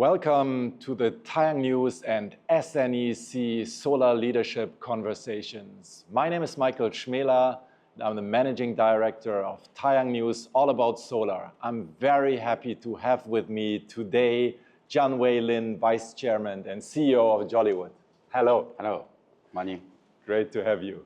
Welcome to the TaiyangNews and SNEC Solar Leadership Conversations. My name is Schmela, and I'm the Managing Director of TaiyangNews, all about solar. I'm very happy to have with me today Jianwei Lin, Vice Chairman and CEO of Jolywood. Hello. Hello. Morning. Great to have you.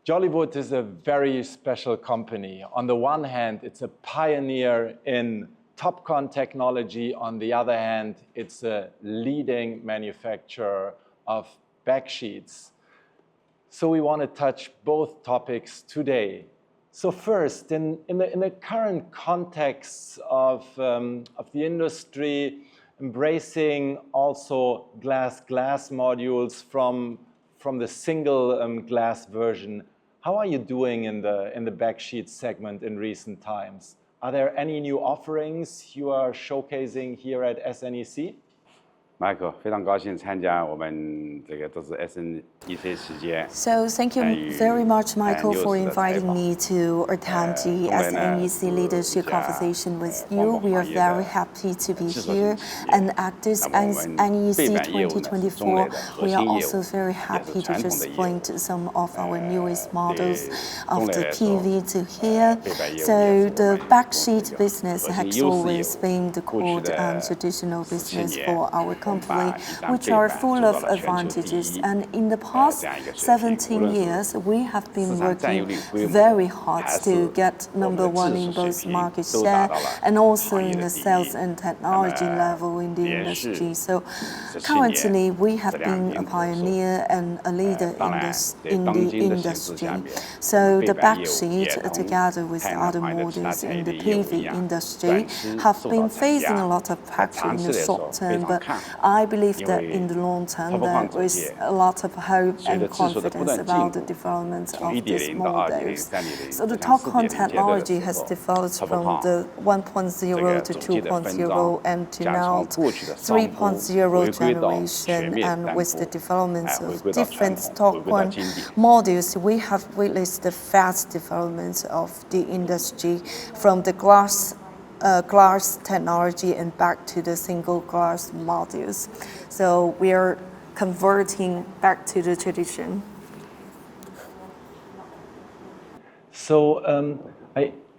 Jolywood is a very special company. On the one hand, it's a pioneer in TOPCon technology. On the other hand, it's a leading manufacturer of backsheets. So we want to touch both topics today. So first, in the current context of the industry embracing also glass modules from the single glass version, how are you doing in the backsheet segment in recent times? Are there any new offerings you are showcasing here at SNEC? Michael, 非常高兴参加我们这个这次 SNEC 时间。 So thank you very much, Michael, for inviting me to attend the SNEC leadership conversation with you. We are very happy to be here, and at this SNEC 2024, we are also very happy to just point some of our newest models of the PV to here. So the backsheet business has always been the core and traditional business for our company, which are full of advantages. And in the past 17 years, we have been working very hard to get #1 in both market share and also in the sales and technology level in the industry. So currently, we have been a pioneer and a leader in the industry. So the backsheet, together with other models in the PV industry, have been facing a lot of pressure in the short term, but I believe that in the long term, there is a lot of hope and confidence about the development of these models. So the TOPCon technology has developed from the 1.0 to 2.0 and to now 3.0 generation. And with the development of different TOPCon modules, we have witnessed the fast development of the industry from the glass technology and back to the single glass modules. So we are converting back to the tradition. So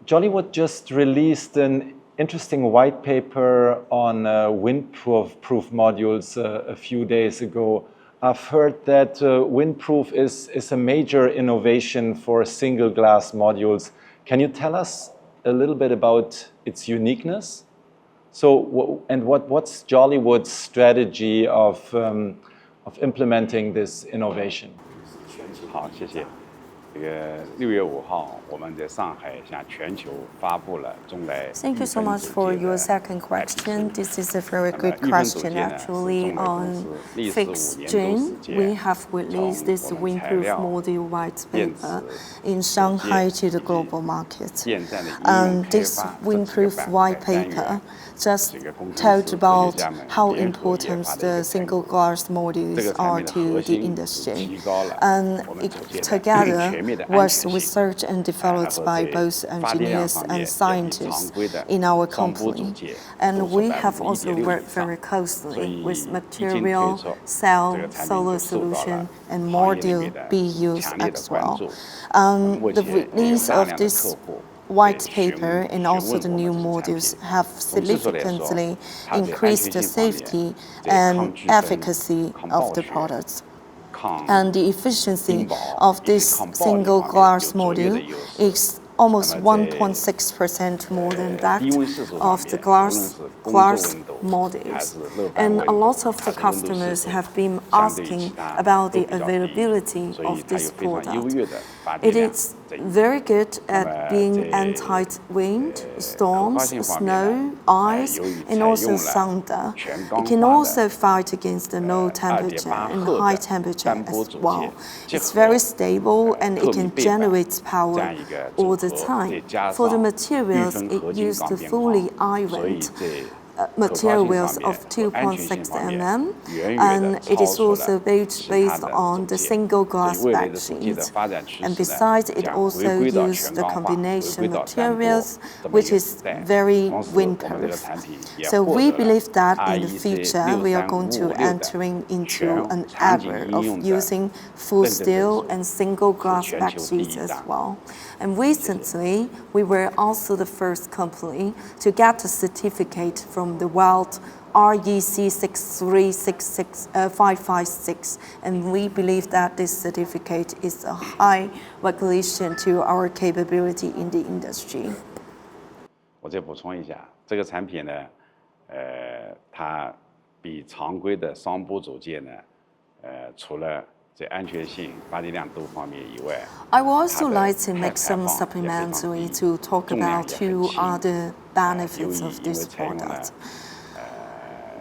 Jolywood just released an interesting white paper on windproof modules a few days ago. I've heard that windproof is a major innovation for single glass modules. Can you tell us a little bit about its uniqueness? So, what's Jolywood's strategy of implementing this innovation? 好，谢谢。这个6月5号，我们在上海向全球发布了中来。Thank you so much for your second question. This is a very good question. Actually, on 6th June, we have released this windproof module white paper in Shanghai to the global market. And this windproof white paper just told about how important the single glass modules are to the industry. And it together was researched and developed by both engineers and scientists in our company. And we have also worked very closely with material, cell, solar solution, and module BUs as well. The release of this white paper and also the new modules have significantly increased the safety and efficacy of the products. And the efficiency of this single glass module is almost 1.6% more than that of the glass models. And a lot of the customers have been asking about the availability of this product. It is very good at being anti-wind, storms, snow, ice, and also thunder. It can also fight against the low temperature and high temperature as well. It's very stable and it can generate power all the time. For the materials, it used fully ironed materials of 2.6 mm, and it is also based on the single glass backsheet. And besides, it also uses the combination materials, which is very windproof. So we believe that in the future, we are going to entering into an era of using full steel and single glass backsheets as well. And recently, we were also the first company to get a certificate from the World REC 63556, and we believe that this certificate is a high recognition to our capability in the industry. 我再补充一下，这个产品呢，它比常规的双补组件呢，除了 I would also like to make some supplementary to talk about two other benefits of this product.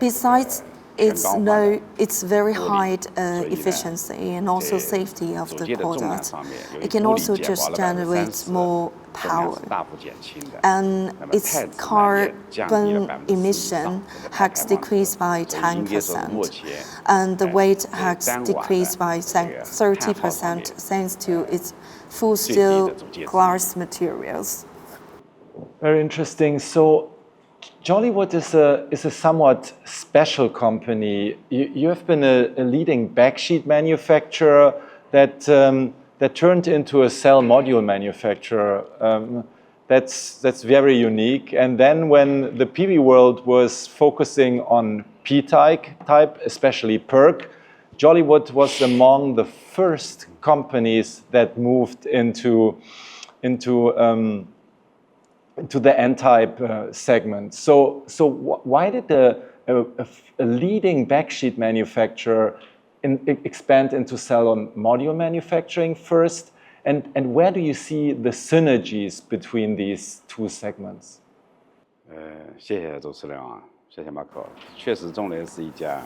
Besides, it's very high efficiency and also safety of the product. It can also just generate more power. And its carbon emission has decreased by 10%. And the weight has decreased by 30% thanks to its full steel glass materials. Very interesting. So Jolywood is a somewhat special company. You have been a leading backsheet manufacturer that turned into a cell module manufacturer. That's very unique. And then when the PV world was focusing on P-type, especially PERC, Jolywood was among the first companies that moved into the N-type segment. So why did a leading backsheet manufacturer expand into cell module manufacturing first? And where do you see the synergies between these two segments? 谢谢主持人啊，谢谢 Marco。确实，中联是一家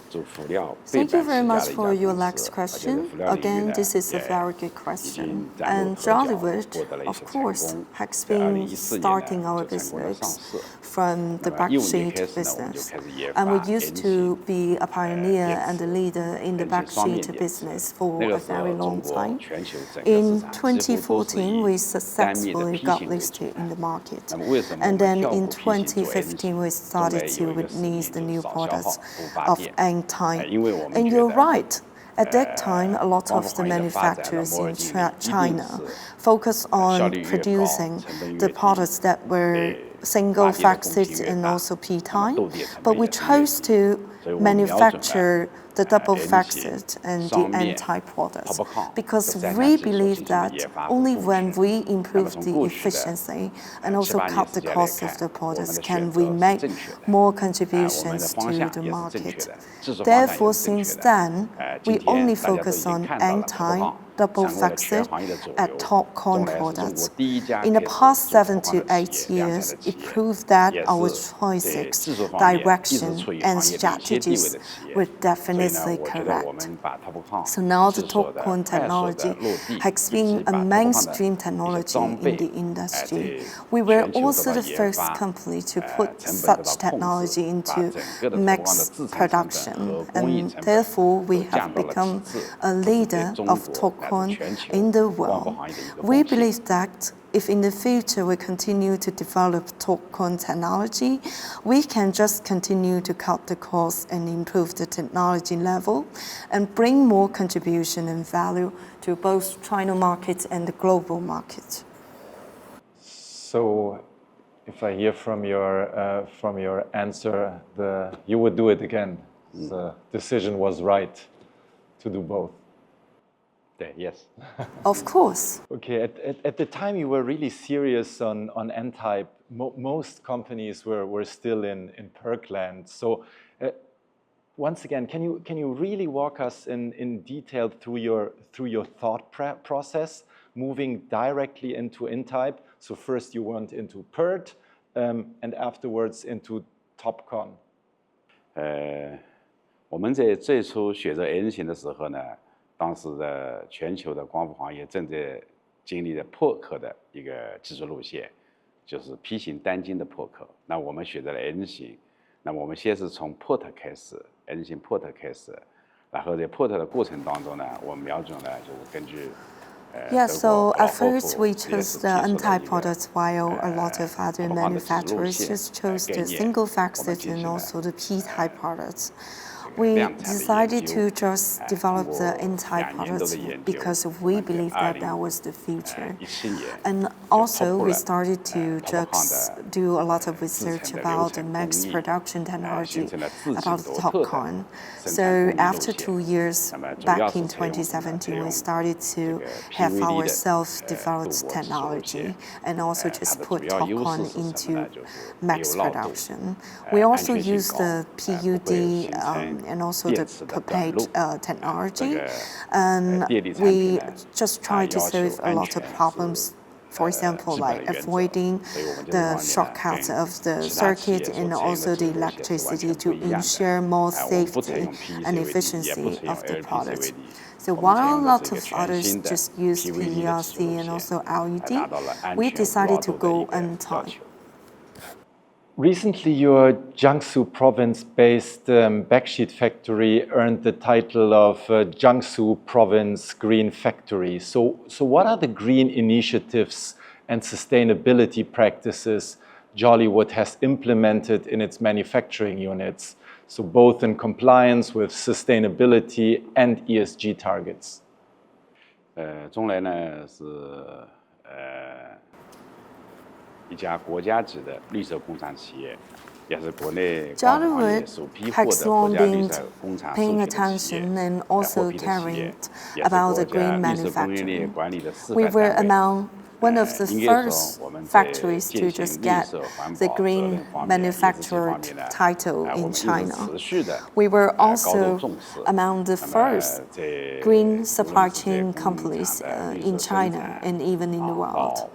Thank you very much for your next question. Again, this is a very good question. And Jolywood, of course, has been starting our business from the backsheet business. And we used to be a pioneer and a leader in the backsheet business for a very long time. In 2014, we successfully got listed in the market. And then in 2015, we started to release the new products of N-type. And you're right. At that time, a lot of the manufacturers in China focused on producing the products that were single facet and also P-type. But we chose to manufacture the double facet and the N-type products because we believe that only when we improve the efficiency and also cut the cost of the products can we make more contributions to the market. Therefore, since then, we only focus on N-type, double facet at TOPCon products. In the past 7 to 8 years, it proved that our choices, direction, and strategies were definitely correct. So now the TOPCon technology has been a mainstream technology in the industry. We were also the first company to put such technology into mass production, and therefore we have become a leader of TOPCon in the world. We believe that if in the future we continue to develop TOPCon technology, we can just continue to cut the cost and improve the technology level and bring more contribution and value to both China market and the global market. So if I hear from your answer, you would do it again. The decision was right to do both. Yes. Of course. Okay, at the time you were really serious on N-type. Most companies were still in PERC land. So once again, can you really walk us in detail through your thought process, moving directly into N-type? So first you went into PERT and afterwards into TOPCon. 我们在最初选择 N 型的时候呢，当时的全球的光伏行业正在经历的破壳的一个技术路线，就是 P 型单晶的破壳。那我们选择了 N 型，那么我们先是从 port 开始 ，engine port 开始，然后在 port 的过程当中呢，我们瞄准呢就是根据。Yeah, so at first we chose the N-type products while a lot of other manufacturers just chose the single facet and also the P-type products. We decided to just develop the N-type products because we believe that that was the future. And also we started to just do a lot of research about the mass production technology, about the TOPCon. So after 2 years, back in 2017, we started to have our self-developed technology and also just put TOPCon into mass production. We also use the PUD and also the PUPATE technology, and we just try to solve a lot of problems. For example, like avoiding the shortcuts of the circuit and also the electricity to ensure more safety and efficiency of the product. So while a lot of others just use PERC and also LED, we decided to go N-type. Recently, your Jiangsu province-based backsheet factory earned the title of Jiangsu Province Green Factory. So what are the green initiatives and sustainability practices Jolywood has implemented in its manufacturing units, so both in compliance with sustainability and ESG targets? 中来呢是一家国家级的绿色工厂企业，也是国内光伏行业首批获得国家绿色工厂授权的企业，and also caring about the green manufacturing. We were 400 among one of the first factories to just get the green manufacturer title in China. We were also among the first green supply chain companies in China and even in the world.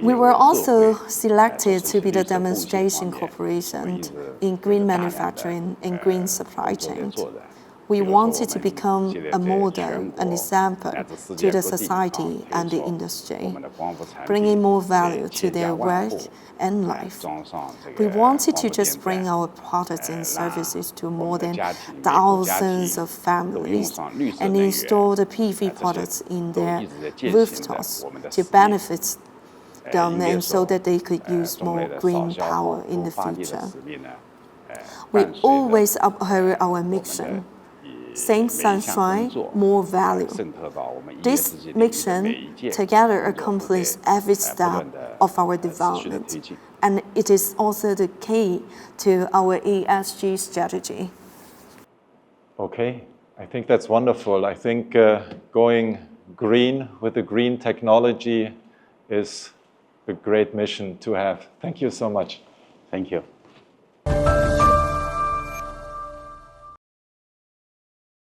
We were also selected to be the demonstration corporation in green manufacturing and green supply chain. We wanted to become a model, an example to the society and the industry, bringing more value to their work and life. We wanted to just bring our products and services to more than thousands of families and install the PV products in their rooftops to benefit them and so that they could use more green power in the future. We always uphold our mission. Same sunshine, more value. This mission together accomplishes every step of our development, and it is also the key to our ESG strategy. Okay, I think that's wonderful. I think going green with the green technology is a great mission to have. Thank you so much. Thank you.